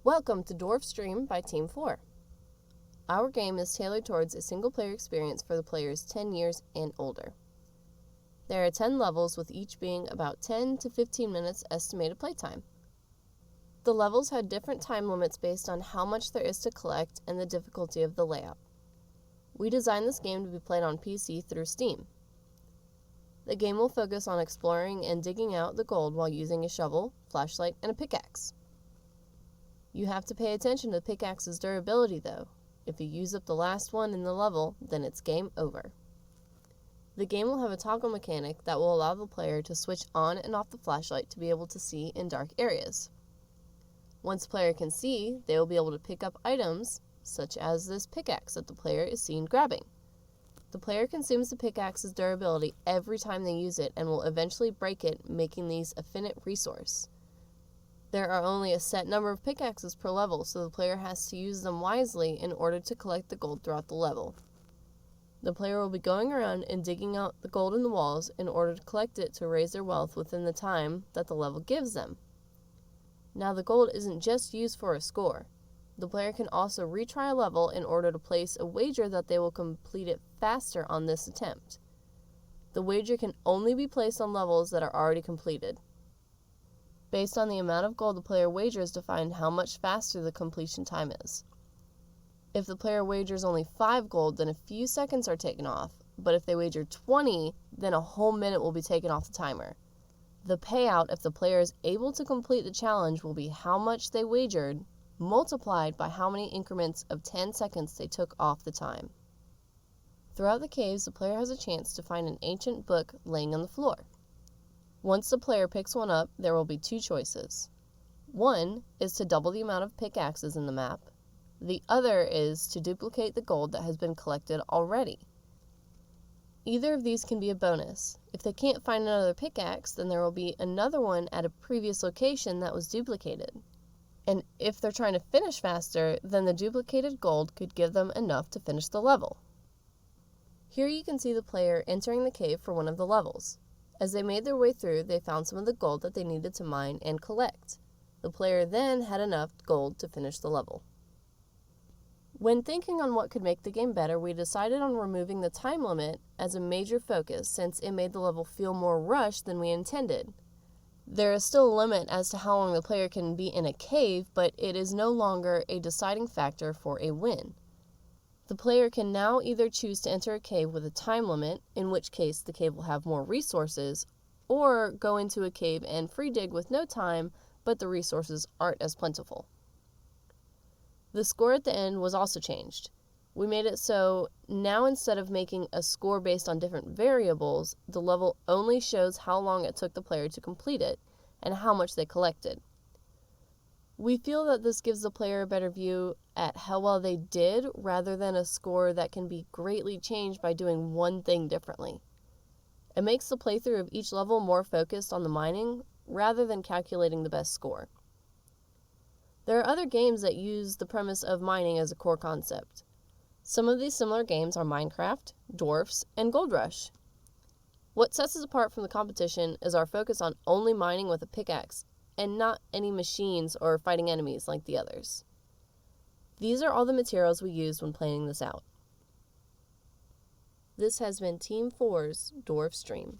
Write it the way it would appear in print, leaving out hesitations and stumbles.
Welcome to Dwarf Stream by Team 4. Our game is tailored towards a single-player experience for the players 10 years and older. There are 10 levels, with each being about 10 to 15 minutes estimated playtime. The levels had different time limits based on how much there is to collect and the difficulty of the layout. We designed this game to be played on PC through Steam. The game will focus on exploring and digging out the gold while using a shovel, flashlight, and a pickaxe. You have to pay attention to the pickaxe's durability though. If you use up the last one in the level, then it's game over. The game will have a toggle mechanic that will allow the player to switch on and off the flashlight to be able to see in dark areas. Once the player can see, they will be able to pick up items, such as this pickaxe that the player is seen grabbing. The player consumes the pickaxe's durability every time they use it and will eventually break it, making these a finite resource. There are only a set number of pickaxes per level, so the player has to use them wisely in order to collect the gold throughout the level. The player will be going around and digging out the gold in the walls in order to collect it to raise their wealth within the time that the level gives them. Now, the gold isn't just used for a score. The player can also retry a level in order to place a wager that they will complete it faster on this attempt. The wager can only be placed on levels that are already completed. Based on the amount of gold the player wagers to find how much faster the completion time is. If the player wagers only 5 gold, then a few seconds are taken off, but if they wager 20, then a whole minute will be taken off the timer. The payout, if the player is able to complete the challenge, will be how much they wagered, multiplied by how many increments of 10 seconds they took off the time. Throughout the caves, the player has a chance to find an ancient book laying on the floor. Once the player picks one up, there will be 2 choices. One is to double the amount of pickaxes in the map. The other is to duplicate the gold that has been collected already. Either of these can be a bonus. If they can't find another pickaxe, then there will be another one at a previous location that was duplicated. And if they're trying to finish faster, then the duplicated gold could give them enough to finish the level. Here you can see the player entering the cave for one of the levels. As they made their way through, they found some of the gold that they needed to mine and collect. The player then had enough gold to finish the level. When thinking on what could make the game better, we decided on removing the time limit as a major focus, since it made the level feel more rushed than we intended. There is still a limit as to how long the player can be in a cave, but it is no longer a deciding factor for a win. The player can now either choose to enter a cave with a time limit, in which case the cave will have more resources, or go into a cave and free dig with no time, but the resources aren't as plentiful. The score at the end was also changed. We made it so now, instead of making a score based on different variables, the level only shows how long it took the player to complete it and how much they collected. We feel that this gives the player a better view at how well they did, rather than a score that can be greatly changed by doing one thing differently. It makes the playthrough of each level more focused on the mining, rather than calculating the best score. There are other games that use the premise of mining as a core concept. Some of these similar games are Minecraft, Dwarfs, and Gold Rush. What sets us apart from the competition is our focus on only mining with a pickaxe, and not any machines or fighting enemies like the others. These are all the materials we used when planning this out. This has been Team 4's Dwarf Stream.